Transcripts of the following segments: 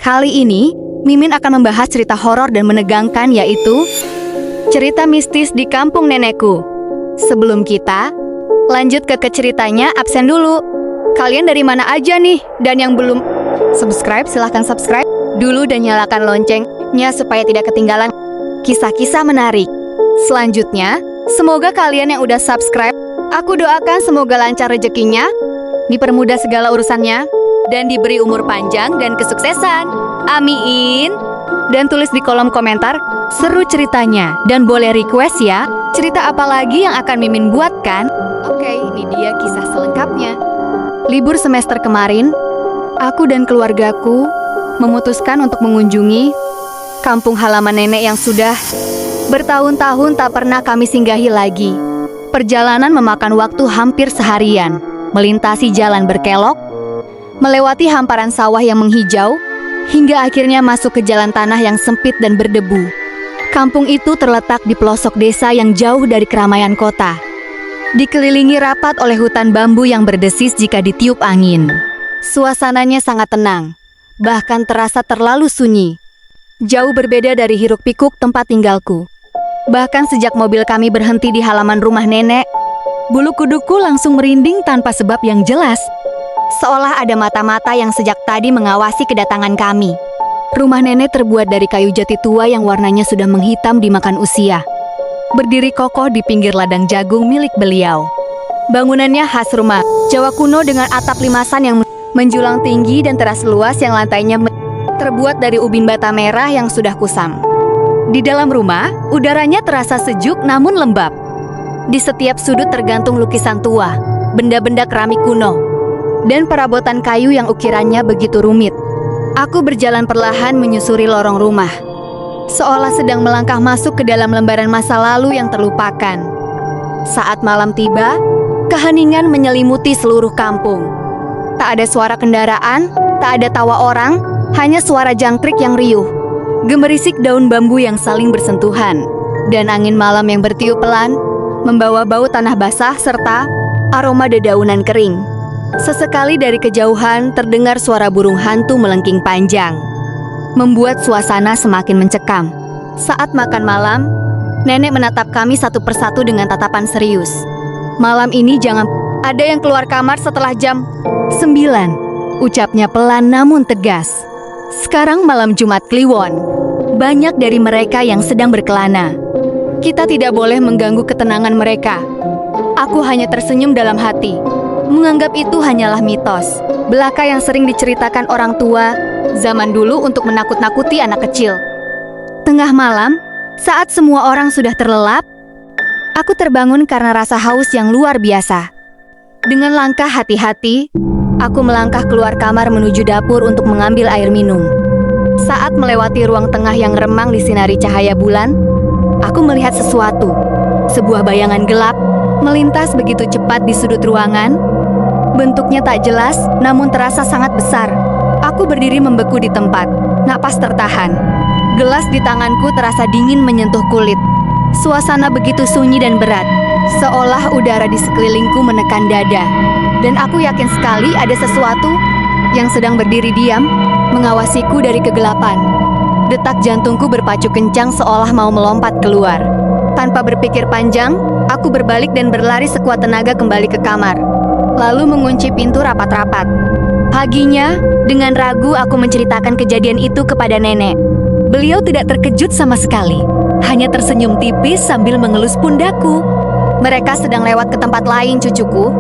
Kali ini, Mimin akan membahas cerita horor dan menegangkan, yaitu cerita mistis di kampung nenekku. Sebelum kita lanjut ke ceritanya, absen dulu. Kalian dari mana aja nih? Dan yang belum subscribe, silahkan subscribe dulu dan nyalakan loncengnya supaya tidak ketinggalan kisah-kisah menarik. Selanjutnya, semoga kalian yang udah subscribe, aku doakan semoga lancar rezekinya, dipermudah segala urusannya, dan diberi umur panjang dan kesuksesan. Amin. Dan tulis di kolom komentar seru ceritanya, dan boleh request ya, cerita apa lagi yang akan Mimin buatkan. Oke, ini dia kisah selengkapnya. Libur semester kemarin, aku dan keluargaku memutuskan untuk mengunjungi kampung halaman nenek yang sudah bertahun-tahun tak pernah kami singgahi lagi. Perjalanan memakan waktu hampir seharian, melintasi jalan berkelok, melewati hamparan sawah yang menghijau, hingga akhirnya masuk ke jalan tanah yang sempit dan berdebu. Kampung itu terletak di pelosok desa yang jauh dari keramaian kota, dikelilingi rapat oleh hutan bambu yang berdesis jika ditiup angin. Suasananya sangat tenang, bahkan terasa terlalu sunyi. Jauh berbeda dari hiruk-pikuk tempat tinggalku. Bahkan sejak mobil kami berhenti di halaman rumah nenek, bulu kuduku langsung merinding tanpa sebab yang jelas. Seolah ada mata-mata yang sejak tadi mengawasi kedatangan kami. Rumah nenek terbuat dari kayu jati tua yang warnanya sudah menghitam dimakan usia. Berdiri kokoh di pinggir ladang jagung milik beliau. Bangunannya khas rumah Jawa kuno dengan atap limasan yang menjulang tinggi dan teras luas yang lantainya terbuat dari ubin bata merah yang sudah kusam. Di dalam rumah, udaranya terasa sejuk namun lembab. Di setiap sudut tergantung lukisan tua, benda-benda keramik kuno, dan perabotan kayu yang ukirannya begitu rumit. Aku berjalan perlahan menyusuri lorong rumah, seolah sedang melangkah masuk ke dalam lembaran masa lalu yang terlupakan. Saat malam tiba, keheningan menyelimuti seluruh kampung. Tak ada suara kendaraan, tak ada tawa orang, hanya suara jangkrik yang riuh, gemerisik daun bambu yang saling bersentuhan, dan angin malam yang bertiup pelan, membawa bau tanah basah serta aroma dedaunan kering. Sesekali dari kejauhan terdengar suara burung hantu melengking panjang, membuat suasana semakin mencekam. Saat makan malam, nenek menatap kami satu persatu dengan tatapan serius. Malam ini jangan ada yang keluar kamar setelah jam 9, ucapnya pelan namun tegas. Sekarang malam Jumat Kliwon, banyak dari mereka yang sedang berkelana. Kita tidak boleh mengganggu ketenangan mereka. Aku hanya tersenyum dalam hati, menganggap itu hanyalah mitos belaka yang sering diceritakan orang tua zaman dulu untuk menakut-nakuti anak kecil. Tengah malam, saat semua orang sudah terlelap, aku terbangun karena rasa haus yang luar biasa. Dengan langkah hati-hati, aku melangkah keluar kamar menuju dapur untuk mengambil air minum. Saat melewati ruang tengah yang remang disinari cahaya bulan, aku melihat sesuatu. Sebuah bayangan gelap melintas begitu cepat di sudut ruangan. Bentuknya tak jelas, namun terasa sangat besar. Aku berdiri membeku di tempat, napas tertahan. Gelas di tanganku terasa dingin menyentuh kulit. Suasana begitu sunyi dan berat, seolah udara di sekelilingku menekan dada. Dan aku yakin sekali ada sesuatu yang sedang berdiri diam, mengawasiku dari kegelapan. Detak jantungku berpacu kencang seolah mau melompat keluar. Tanpa berpikir panjang, aku berbalik dan berlari sekuat tenaga kembali ke kamar, lalu mengunci pintu rapat-rapat. Paginya, dengan ragu aku menceritakan kejadian itu kepada nenek. Beliau tidak terkejut sama sekali, hanya tersenyum tipis sambil mengelus pundakku. Mereka sedang lewat ke tempat lain, cucuku.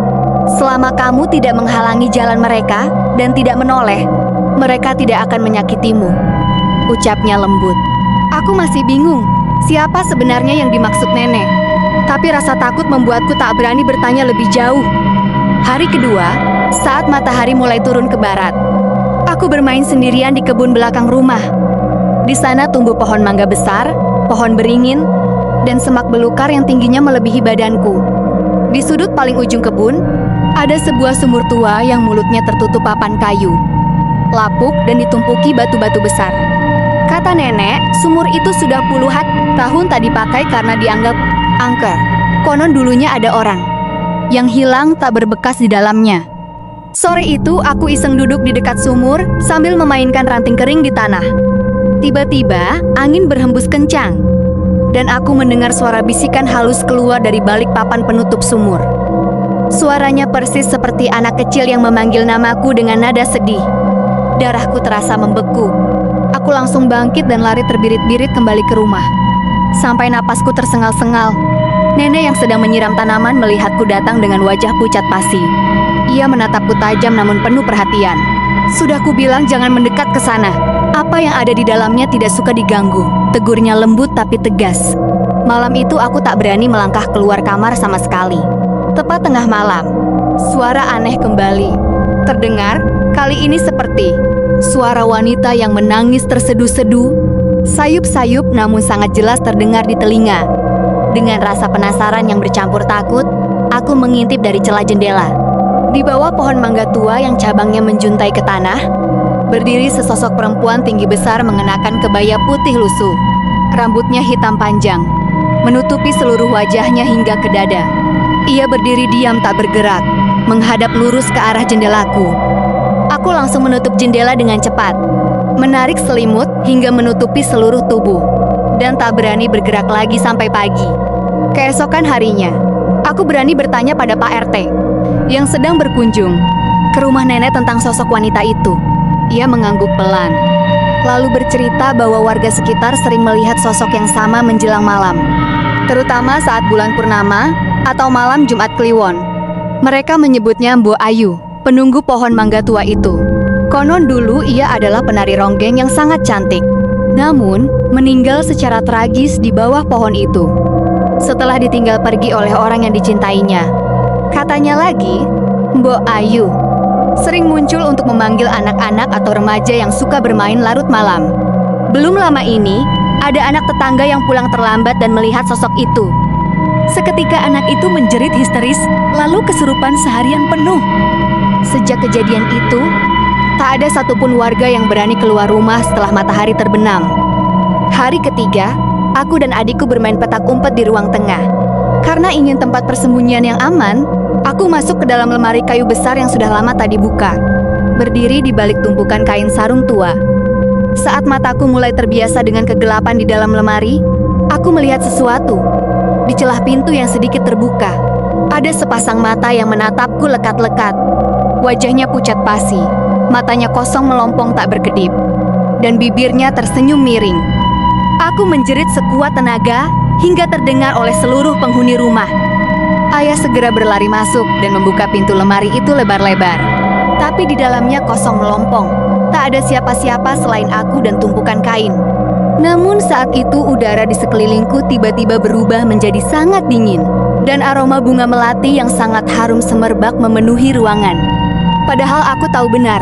Selama kamu tidak menghalangi jalan mereka dan tidak menoleh, mereka tidak akan menyakitimu, ucapnya lembut. Aku masih bingung, siapa sebenarnya yang dimaksud nenek. Tapi rasa takut membuatku tak berani bertanya lebih jauh. Hari kedua, saat matahari mulai turun ke barat, aku bermain sendirian di kebun belakang rumah. Di sana tumbuh pohon mangga besar, pohon beringin, dan semak belukar yang tingginya melebihi badanku. Di sudut paling ujung kebun, ada sebuah sumur tua yang mulutnya tertutup papan kayu, lapuk dan ditumpuki batu-batu besar. Kata nenek, sumur itu sudah puluhan tahun tak dipakai karena dianggap angker. Konon dulunya ada orang yang hilang tak berbekas di dalamnya. Sore itu aku iseng duduk di dekat sumur sambil memainkan ranting kering di tanah. Tiba-tiba angin berhembus kencang dan aku mendengar suara bisikan halus keluar dari balik papan penutup sumur. Suaranya persis seperti anak kecil yang memanggil namaku dengan nada sedih. Darahku terasa membeku. Aku langsung bangkit dan lari terbirit-birit kembali ke rumah. Sampai napasku tersengal-sengal, nenek yang sedang menyiram tanaman melihatku datang dengan wajah pucat pasi. Ia menatapku tajam namun penuh perhatian. Sudah kubilang jangan mendekat ke sana. Apa yang ada di dalamnya tidak suka diganggu, tegurnya lembut tapi tegas. Malam itu aku tak berani melangkah keluar kamar sama sekali. Tepat tengah malam, suara aneh kembali terdengar, kali ini seperti suara wanita yang menangis terseduh-seduh, sayup-sayup namun sangat jelas terdengar di telinga. Dengan rasa penasaran yang bercampur takut, aku mengintip dari celah jendela. Di bawah pohon mangga tua yang cabangnya menjuntai ke tanah, berdiri sesosok perempuan tinggi besar mengenakan kebaya putih lusuh. Rambutnya hitam panjang, menutupi seluruh wajahnya hingga ke dada. Ia berdiri diam tak bergerak, menghadap lurus ke arah jendelaku. Aku langsung menutup jendela dengan cepat, menarik selimut hingga menutupi seluruh tubuh, dan tak berani bergerak lagi sampai pagi. Keesokan harinya, aku berani bertanya pada Pak RT yang sedang berkunjung ke rumah nenek tentang sosok wanita itu. Ia mengangguk pelan, lalu bercerita bahwa warga sekitar sering melihat sosok yang sama menjelang malam, terutama saat bulan purnama atau malam Jumat Kliwon. Mereka menyebutnya Mbok Ayu, penunggu pohon mangga tua itu. Konon dulu ia adalah penari ronggeng yang sangat cantik, namun meninggal secara tragis di bawah pohon itu setelah ditinggal pergi oleh orang yang dicintainya. Katanya lagi, Mbok Ayu sering muncul untuk memanggil anak-anak atau remaja yang suka bermain larut malam. Belum lama ini, ada anak tetangga yang pulang terlambat dan melihat sosok itu. Seketika anak itu menjerit histeris, lalu kesurupan seharian penuh. Sejak kejadian itu, tak ada satupun warga yang berani keluar rumah setelah matahari terbenam. Hari ketiga, aku dan adikku bermain petak umpet di ruang tengah. Karena ingin tempat persembunyian yang aman, aku masuk ke dalam lemari kayu besar yang sudah lama tak dibuka, berdiri di balik tumpukan kain sarung tua. Saat mataku mulai terbiasa dengan kegelapan di dalam lemari, aku melihat sesuatu. Di celah pintu yang sedikit terbuka, ada sepasang mata yang menatapku lekat-lekat. Wajahnya pucat pasi, matanya kosong melompong tak berkedip, dan bibirnya tersenyum miring. Aku menjerit sekuat tenaga hingga terdengar oleh seluruh penghuni rumah. Ayah segera berlari masuk dan membuka pintu lemari itu lebar-lebar. Tapi di dalamnya kosong melompong. Tak ada siapa-siapa selain aku dan tumpukan kain. Namun saat itu udara di sekelilingku tiba-tiba berubah menjadi sangat dingin, dan aroma bunga melati yang sangat harum semerbak memenuhi ruangan. Padahal aku tahu benar,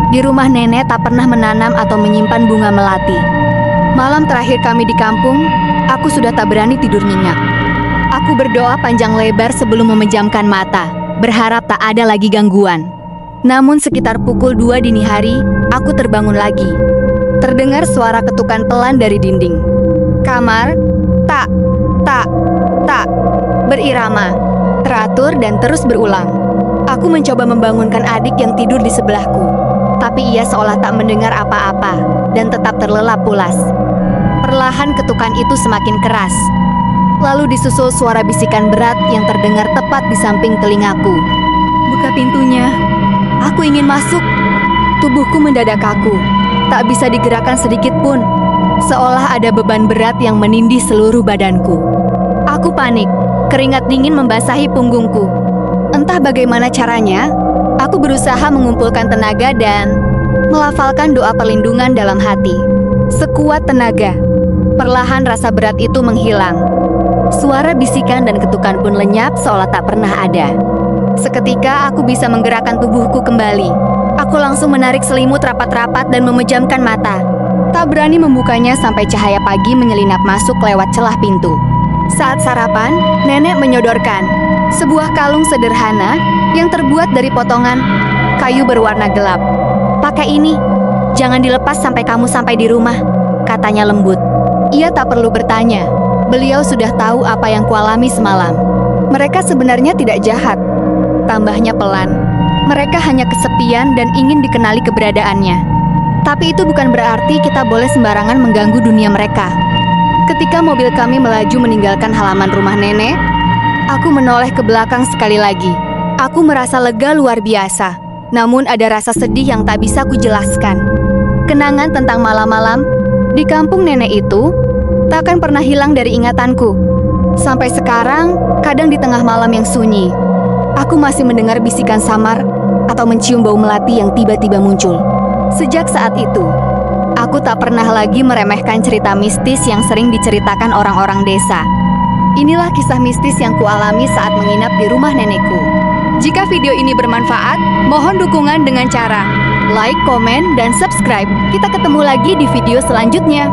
di rumah nenek tak pernah menanam atau menyimpan bunga melati. Malam terakhir kami di kampung, aku sudah tak berani tidur nyenyak. Aku berdoa panjang lebar sebelum memejamkan mata, berharap tak ada lagi gangguan. Namun sekitar pukul 2 dini hari, aku terbangun lagi. Terdengar suara ketukan pelan dari dinding. Kamar, tak, berirama, teratur dan terus berulang. Aku mencoba membangunkan adik yang tidur di sebelahku, tapi ia seolah tak mendengar apa-apa dan tetap terlelap pulas. Perlahan ketukan itu semakin keras. Lalu disusul suara bisikan berat yang terdengar tepat di samping telingaku. Buka pintunya. Aku ingin masuk. Tubuhku mendadak kaku. Tak bisa digerakkan sedikit pun. Seolah ada beban berat yang menindih seluruh badanku. Aku panik. Keringat dingin membasahi punggungku. Entah bagaimana caranya, aku berusaha mengumpulkan tenaga dan melafalkan doa perlindungan dalam hati. Sekuat tenaga. Perlahan rasa berat itu menghilang. Suara bisikan dan ketukan pun lenyap seolah tak pernah ada. Seketika aku bisa menggerakkan tubuhku kembali. Aku langsung menarik selimut rapat-rapat dan memejamkan mata. Tak berani membukanya sampai cahaya pagi menyelinap masuk lewat celah pintu. Saat sarapan, nenek menyodorkan sebuah kalung sederhana yang terbuat dari potongan kayu berwarna gelap. Pakai ini, jangan dilepas sampai kamu sampai di rumah, katanya lembut. Ia tak perlu bertanya, beliau sudah tahu apa yang kualami semalam. Mereka sebenarnya tidak jahat, tambahnya pelan. Mereka hanya kesepian dan ingin dikenali keberadaannya. Tapi itu bukan berarti kita boleh sembarangan mengganggu dunia mereka. Ketika mobil kami melaju meninggalkan halaman rumah nenek, aku menoleh ke belakang sekali lagi. Aku merasa lega luar biasa. Namun ada rasa sedih yang tak bisa kujelaskan. Kenangan tentang malam-malam di kampung nenek itu takkan pernah hilang dari ingatanku. Sampai sekarang, kadang di tengah malam yang sunyi, aku masih mendengar bisikan samar atau mencium bau melati yang tiba-tiba muncul. Sejak saat itu, aku tak pernah lagi meremehkan cerita mistis yang sering diceritakan orang-orang desa. Inilah kisah mistis yang kualami saat menginap di rumah nenekku. Jika video ini bermanfaat, mohon dukungan dengan cara like, komen, dan subscribe. Kita ketemu lagi di video selanjutnya.